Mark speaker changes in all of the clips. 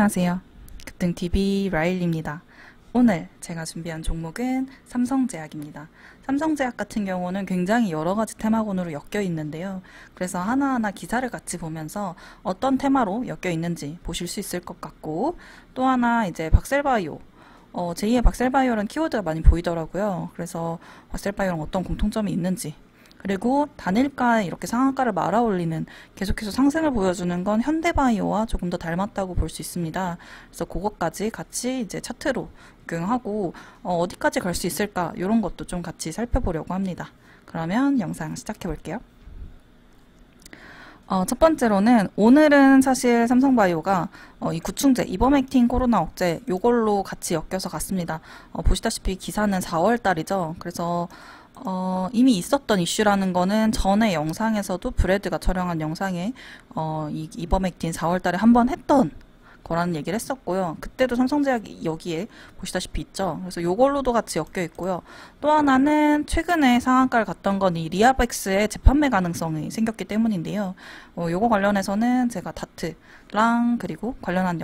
Speaker 1: 안녕하세요. 급등TV 라일입니다. 오늘 제가 준비한 종목은 삼성제약입니다. 삼성제약 같은 경우는 굉장히 여러가지 테마군으로 엮여 있는데요. 그래서 하나하나 기사를 같이 보면서 어떤 테마로 엮여 있는지 보실 수 있을 것 같고, 또 하나 이제 박셀바이오, 제2의 박셀바이오라는 키워드가 많이 보이더라고요. 그래서 박셀바이오랑 어떤 공통점이 있는지, 그리고 단일가에 이렇게 상한가를 말아 올리는 계속해서 상승을 보여주는 건 현대바이오와 조금 더 닮았다고 볼 수 있습니다. 그래서 그것까지 같이 이제 차트로 적용하고 어디까지 갈 수 있을까 이런 것도 좀 같이 살펴보려고 합니다. 그러면 영상 시작해 볼게요. 첫 번째로는 오늘은 사실 삼성바이오가 이 구충제, 이버맥틴 코로나 억제 요걸로 같이 엮여서 갔습니다. 보시다시피 기사는 4월 달이죠. 그래서 이미 있었던 이슈라는 거는 전에 영상에서도 브래드가 촬영한 영상에 이 이버맥틴 4월 달에 한번 했던 거라는 얘기를 했었고요. 그때도 삼성제약이 여기에 보시다시피 있죠. 그래서 요걸로도 같이 엮여 있고요. 또 하나는 최근에 상한가를 갔던 건 이 리아백스의 재판매 가능성이 생겼기 때문인데요. 요거 관련해서는 제가 다트랑 그리고 관련한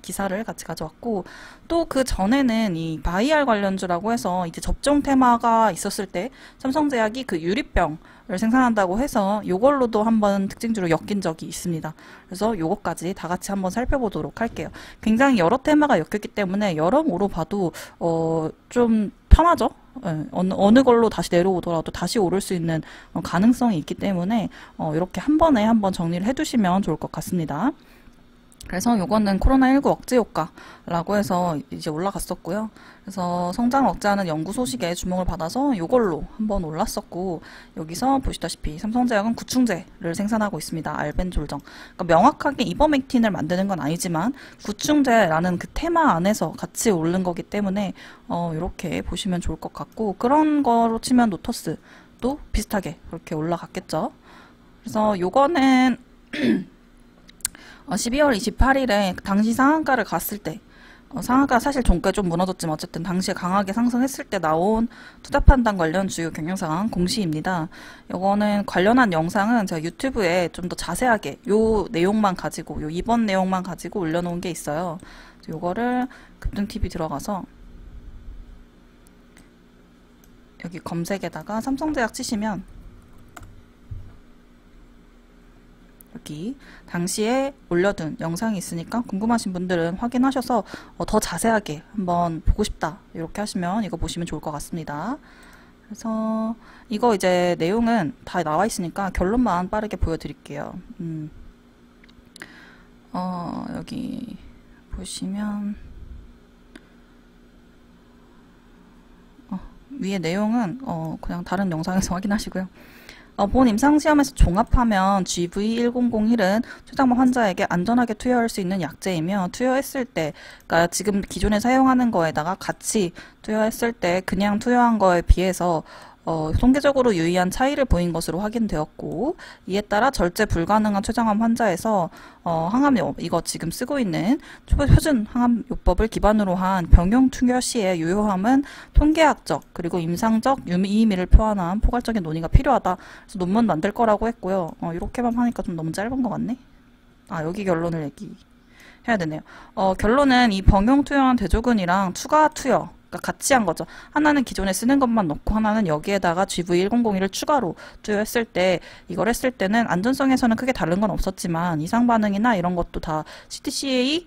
Speaker 1: 기사를 같이 가져왔고, 또 그 전에는 이 바이알 관련주라고 해서 이제 접종 테마가 있었을 때 삼성제약이 그 유리병을 생산한다고 해서 요걸로도 한번 특징주로 엮인 적이 있습니다. 그래서 요것까지 다 같이 한번 살펴보도록 할게요. 굉장히 여러 테마가 엮였기 때문에 여러모로 봐도 좀 편하죠? 어느 걸로 다시 내려오더라도 다시 오를 수 있는 가능성이 있기 때문에 이렇게 한 번에 한번 정리를 해두시면 좋을 것 같습니다. 그래서 요거는 코로나19 억제 효과라고 해서 이제 올라갔었고요. 그래서 성장 억제하는 연구 소식에 주목을 받아서 요걸로 한번 올랐었고, 여기서 보시다시피 삼성제약은 구충제를 생산하고 있습니다. 알벤졸정. 그러니까 명확하게 이버맥틴을 만드는 건 아니지만 구충제라는 그 테마 안에서 같이 오른 거기 때문에 이렇게 보시면 좋을 것 같고, 그런 거로 치면 노터스도 비슷하게 그렇게 올라갔겠죠. 그래서 요거는 12월 28일에 당시 상한가를 갔을 때, 상한가 사실 종가 좀 무너졌지만 어쨌든 당시에 강하게 상승했을 때 나온 투자 판단 관련 주요 경영상황 공시입니다. 요거는 관련한 영상은 제가 유튜브에 좀 더 자세하게 요 내용만 가지고, 요 이번 내용만 가지고 올려놓은 게 있어요. 요거를 급등TV 들어가서 여기 검색에다가 삼성제약 치시면 여기 당시에 올려둔 영상이 있으니까 궁금하신 분들은 확인하셔서 더 자세하게 한번 보고 싶다 이렇게 하시면 이거 보시면 좋을 것 같습니다. 그래서 이거 이제 내용은 다 나와 있으니까 결론만 빠르게 보여드릴게요. 여기 보시면 위에 내용은 그냥 다른 영상에서 확인하시고요. 본 임상시험에서 종합하면 GV1001은 췌장암 환자에게 안전하게 투여할 수 있는 약제이며, 투여했을 때, 그러니까 지금 기존에 사용하는 거에다가 같이 투여했을 때 그냥 투여한 거에 비해서 통계적으로 유의한 차이를 보인 것으로 확인되었고, 이에 따라 절제 불가능한 췌장암 환자에서 항암요, 이거 지금 쓰고 있는 표준 항암요법을 기반으로 한 병용 투여 시의 유효함은 통계학적 그리고 임상적 유의미를 표현한 포괄적인 논의가 필요하다. 그래서 논문 만들 거라고 했고요. 이렇게만 하니까 좀 너무 짧은 것 같네. 여기 결론을 얘기해야 되네요. 결론은 이 병용 투여한 대조군이랑 추가 투여, 그러니까 같이 한 거죠. 하나는 기존에 쓰는 것만 넣고 하나는 여기에다가 GV1001을 추가로 투여했을 때, 이걸 했을 때는 안전성에서는 크게 다른 건 없었지만 이상 반응이나 이런 것도 다 CTCA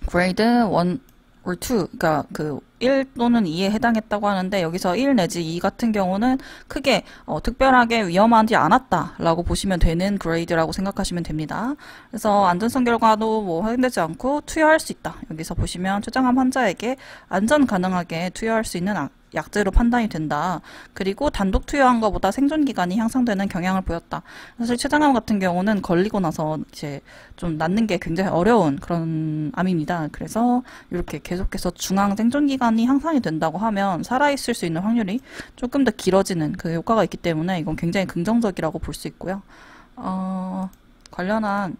Speaker 1: 그레이드 1 or 2, 그러니까 그 1 또는 2에 해당했다고 하는데, 여기서 1 내지 2 같은 경우는 크게 특별하게 위험하지 않았다라고 보시면 되는 그레이드라고 생각하시면 됩니다. 그래서 안전성 결과도 뭐 확인되지 않고 투여할 수 있다. 여기서 보시면 췌장암 환자에게 안전 가능하게 투여할 수 있는 약제로 판단이 된다. 그리고 단독 투여한 것보다 생존 기간이 향상되는 경향을 보였다. 사실 췌장암 같은 경우는 걸리고 나서 이제 좀 낫는 게 굉장히 어려운 그런 암입니다. 그래서 이렇게 계속해서 중앙 생존 기간이 향상이 된다고 하면 살아있을 수 있는 확률이 조금 더 길어지는 그 효과가 있기 때문에 이건 굉장히 긍정적이라고 볼 수 있고요. 관련한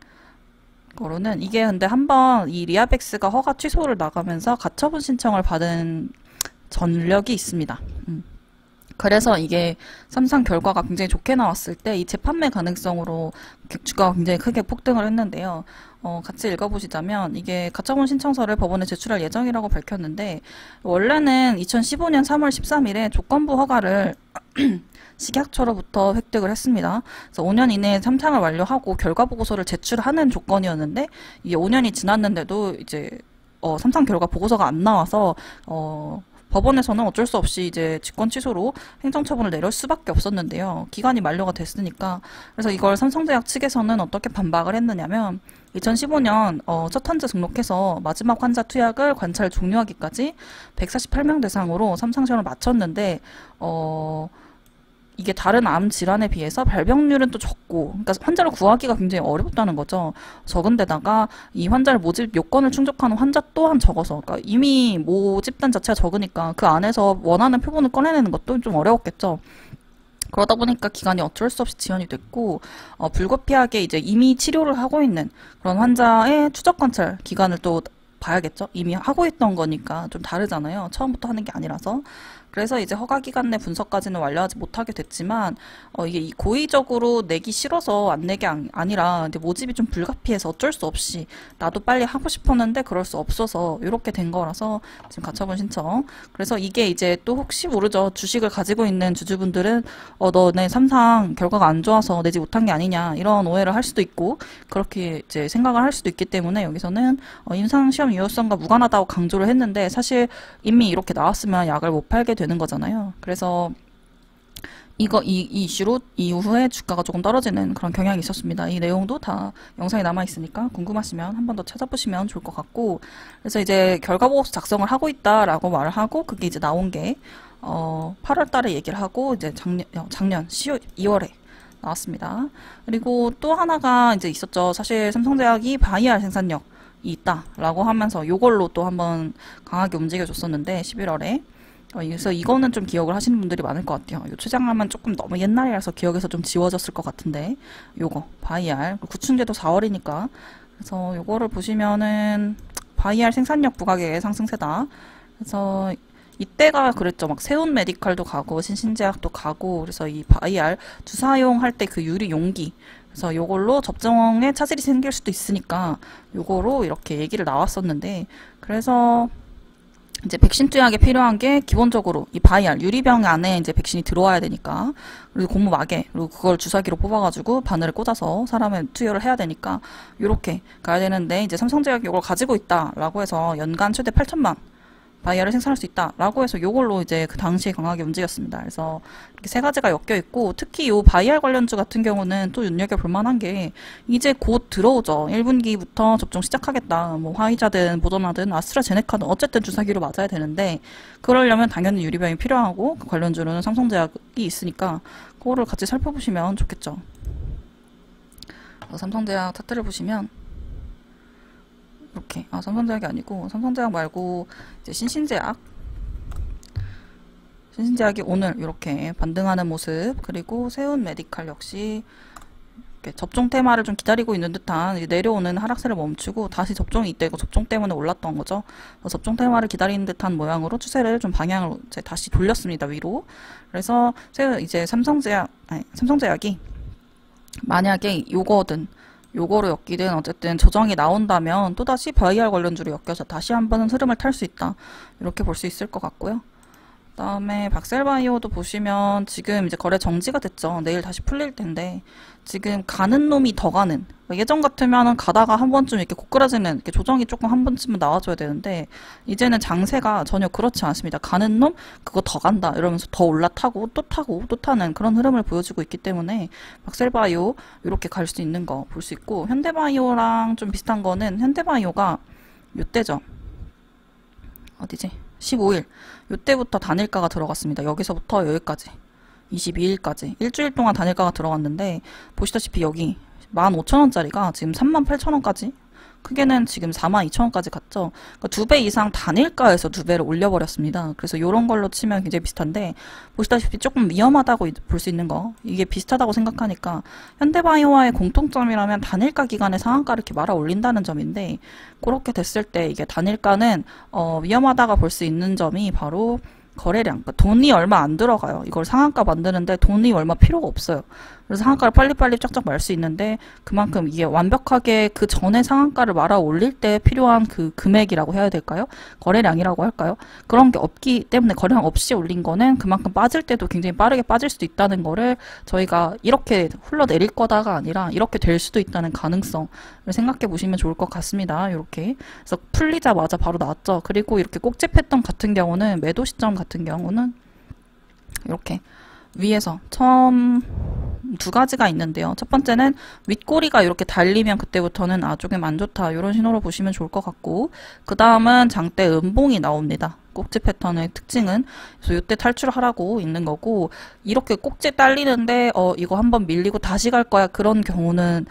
Speaker 1: 거로는 이게 근데 한번 이 리아백스가 허가 취소를 나가면서 가처분 신청을 받은 전력이 있습니다. 그래서 이게 삼상 결과가 굉장히 좋게 나왔을 때 이 재판매 가능성으로 주가가 굉장히 크게 폭등을 했는데요. 같이 읽어보시자면 이게 가처분 신청서를 법원에 제출할 예정이라고 밝혔는데 원래는 2015년 3월 13일에 조건부 허가를 식약처로부터 획득을 했습니다. 그래서 5년 이내에 삼상을 완료하고 결과 보고서를 제출하는 조건이었는데 이게 5년이 지났는데도 이제 삼상 결과 보고서가 안 나와서 법원에서는 어쩔 수 없이 이제 직권 취소로 행정처분을 내릴 수밖에 없었는데요. 기간이 만료가 됐으니까. 그래서 이걸 삼성제약 측에서는 어떻게 반박을 했느냐면 2015년 첫 환자 등록해서 마지막 환자 투약을 관찰 종료하기까지 148명 대상으로 삼상 시험을 마쳤는데 이게 다른 암 질환에 비해서 발병률은 또 적고, 그러니까 환자를 구하기가 굉장히 어렵다는 거죠. 적은데다가 이 환자를 모집 요건을 충족하는 환자 또한 적어서, 그러니까 이미 모집단 자체가 적으니까 그 안에서 원하는 표본을 꺼내내는 것도 좀 어려웠겠죠. 그러다 보니까 기간이 어쩔 수 없이 지연이 됐고, 불가피하게 이제 이미 치료를 하고 있는 그런 환자의 추적 관찰 기간을 또 봐야겠죠. 이미 하고 있던 거니까 좀 다르잖아요. 처음부터 하는 게 아니라서. 그래서 이제 허가 기간 내 분석까지는 완료하지 못하게 됐지만 이게 고의적으로 내기 싫어서 안 내게 아니라 근데 모집이 좀 불가피해서 어쩔 수 없이 나도 빨리 하고 싶었는데 그럴 수 없어서 이렇게 된 거라서 지금 가처분 신청. 그래서 이게 이제 또 혹시 모르죠. 주식을 가지고 있는 주주분들은 너네 삼상 결과가 안 좋아서 내지 못한 게 아니냐 이런 오해를 할 수도 있고 그렇게 이제 생각을 할 수도 있기 때문에 여기서는 임상 시험 유효성과 무관하다고 강조를 했는데 사실 이미 이렇게 나왔으면 약을 못 팔게 되는 거잖아요. 그래서 이 이슈로 이후에 주가가 조금 떨어지는 그런 경향이 있었습니다. 이 내용도 다 영상에 남아있으니까 궁금하시면 한 번 더 찾아보시면 좋을 것 같고 그래서 이제 결과보고서 작성을 하고 있다라고 말을 하고 그게 이제 나온 게 8월 달에 얘기를 하고 이제 작년 2월에 나왔습니다. 그리고 또 하나가 이제 있었죠. 사실 삼성제약이 바이알 생산력이 있다라고 하면서 요걸로 또 한번 강하게 움직여줬었는데 11월에 그래서 이거는 좀 기억을 하시는 분들이 많을 것 같아요. 요 최장암은 조금 너무 옛날이라서 기억에서 좀 지워졌을 것 같은데 요거 바이알 구충제도 4월이니까 그래서 요거를 보시면은 바이알 생산력 부각의 상승세다. 그래서 이때가 그랬죠. 막 세운 메디칼도 가고 신신제약도 가고 그래서 이 바이알 주사용 할 때 그 유리 용기 그래서 요걸로 접종에 차질이 생길 수도 있으니까 요거로 이렇게 얘기를 나왔었는데 그래서 이제 백신 투약에 필요한 게 기본적으로 이 바이알 유리병 안에 이제 백신이 들어와야 되니까 그리고 고무막에 그리고 그걸 주사기로 뽑아가지고 바늘을 꽂아서 사람을 투여를 해야 되니까 요렇게 가야 되는데 이제 삼성제약이 이걸 가지고 있다라고 해서 연간 최대 8천만 바이알을 생산할 수 있다라고 해서 요걸로 이제 그 당시에 강하게 움직였습니다. 그래서 이렇게 세 가지가 엮여 있고 특히 요 바이알 관련주 같은 경우는 또 눈여겨볼 만한 게 이제 곧 들어오죠. 1분기부터 접종 시작하겠다. 뭐 화이자든 모더나든 아스트라제네카든 어쨌든 주사기로 맞아야 되는데 그러려면 당연히 유리병이 필요하고 그 관련주로는 삼성제약이 있으니까 그거를 같이 살펴보시면 좋겠죠. 삼성제약 차트를 보시면 이렇게 삼성제약이 아니고 삼성제약 말고 이제 신신제약이 오늘 이렇게 반등하는 모습 그리고 세운 메디칼 역시 이렇게 접종 테마를 좀 기다리고 있는 듯한 내려오는 하락세를 멈추고 다시 접종이 이때고 접종 때문에 올랐던 거죠. 접종 테마를 기다리는 듯한 모양으로 추세를 좀 방향을 이제 다시 돌렸습니다 위로. 그래서 이제 삼성제약이 만약에 요거로 엮이든 어쨌든 조정이 나온다면 또다시 바이알 관련주로 엮여서 다시 한번 흐름을 탈 수 있다. 이렇게 볼 수 있을 것 같고요. 그다음에 박셀바이오도 보시면 지금 이제 거래 정지가 됐죠. 내일 다시 풀릴 텐데 지금 가는 놈이 더 가는 예전 같으면은 가다가 한 번쯤 이렇게 고꾸라지는 이렇게 조정이 조금 한 번쯤은 나와줘야 되는데 이제는 장세가 전혀 그렇지 않습니다. 가는 놈 그거 더 간다 이러면서 더 올라타고 또 타는 그런 흐름을 보여주고 있기 때문에 박셀바이오 이렇게 갈 수 있는 거 볼 수 있고 현대바이오랑 좀 비슷한 거는 현대바이오가 요때죠. 어디지? 15일 요때부터 단일가가 들어갔습니다. 여기서부터 여기까지 22일까지 일주일 동안 단일가가 들어갔는데 보시다시피 여기 15,000원짜리가 지금 38,000원까지 크게는 지금 42,000원까지 갔죠. 그러니까 2배 이상 단일가에서 2배를 올려버렸습니다. 그래서 이런 걸로 치면 굉장히 비슷한데 보시다시피 조금 위험하다고 볼 수 있는 거 이게 비슷하다고 생각하니까 현대바이오와의 공통점이라면 단일가 기간에 상한가를 이렇게 말아 올린다는 점인데 그렇게 됐을 때 이게 단일가는 위험하다가 볼 수 있는 점이 바로 거래량, 그러니까 돈이 얼마 안 들어가요. 이걸 상한가 만드는데 돈이 얼마 필요가 없어요. 그래서 상한가를 빨리빨리 쫙쫙 말 수 있는데 그만큼 이게 완벽하게 그 전에 상한가를 말아 올릴 때 필요한 그 금액이라고 해야 될까요? 거래량이라고 할까요? 그런 게 없기 때문에 거래량 없이 올린 거는 그만큼 빠질 때도 굉장히 빠르게 빠질 수도 있다는 거를 저희가 이렇게 흘러내릴 거다가 아니라 이렇게 될 수도 있다는 가능성을 생각해 보시면 좋을 것 같습니다. 이렇게. 그래서 풀리자마자 바로 나왔죠. 그리고 이렇게 꼭지 패턴 같은 경우는 매도 시점 같은 경우는 이렇게 위에서 처음 두 가지가 있는데요. 첫 번째는 윗꼬리가 이렇게 달리면 그때부터는 조금 안 좋다. 이런 신호로 보시면 좋을 것 같고 그 다음은 장대 음봉이 나옵니다. 꼭지 패턴의 특징은 그래서 이때 탈출하라고 있는 거고 이렇게 꼭지 딸리는데 이거 한번 밀리고 다시 갈 거야 그런 경우는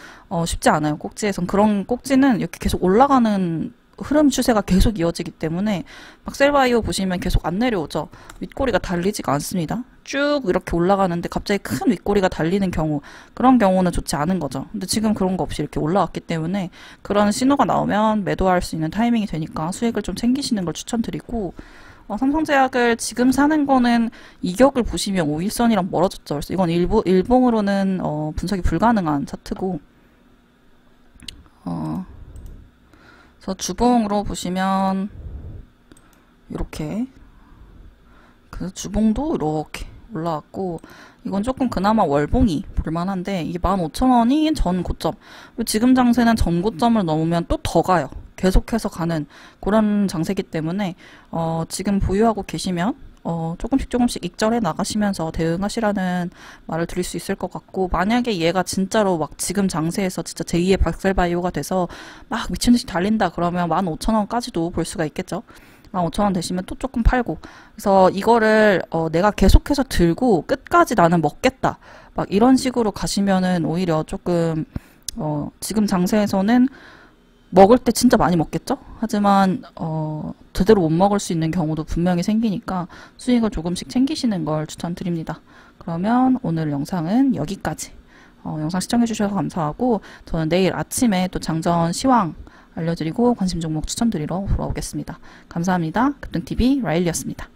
Speaker 1: 쉽지 않아요. 꼭지에선 그런 꼭지는 이렇게 계속 올라가는 흐름 추세가 계속 이어지기 때문에 박셀바이오 보시면 계속 안 내려오죠. 윗꼬리가 달리지가 않습니다. 쭉 이렇게 올라가는데 갑자기 큰 윗꼬리가 달리는 경우 그런 경우는 좋지 않은 거죠. 근데 지금 그런 거 없이 이렇게 올라왔기 때문에 그런 신호가 나오면 매도할 수 있는 타이밍이 되니까 수익을 좀 챙기시는 걸 추천드리고 삼성제약을 지금 사는 거는 이격을 보시면 5일선이랑 멀어졌죠. 그래서 이건 일봉으로는 분석이 불가능한 차트고 그래서 주봉으로 보시면 이렇게 그래서 주봉도 이렇게 올라왔고 이건 조금 그나마 월봉이 볼만한데 이게 15,000원이 전 고점 그리고 지금 장세는 전 고점을 넘으면 또 더 가요. 계속해서 가는 그런 장세기 때문에 지금 보유하고 계시면 조금씩 익절해 나가시면서 대응하시라는 말을 드릴 수 있을 것 같고 만약에 얘가 진짜로 막 지금 장세에서 진짜 제2의 박셀바이오가 돼서 막 미친듯이 달린다 그러면 15,000원까지도 볼 수가 있겠죠. 15,000원 되시면 또 조금 팔고 그래서 이거를 내가 계속해서 들고 끝까지 나는 먹겠다 막 이런 식으로 가시면은 오히려 조금 지금 장세에서는 먹을 때 진짜 많이 먹겠죠? 하지만 제대로 못 먹을 수 있는 경우도 분명히 생기니까 수익을 조금씩 챙기시는 걸 추천드립니다. 그러면 오늘 영상은 여기까지. 영상 시청해주셔서 감사하고 저는 내일 아침에 또 장전 시황 알려드리고 관심 종목 추천드리러 돌아오겠습니다. 감사합니다. 급등TV 라일리였습니다.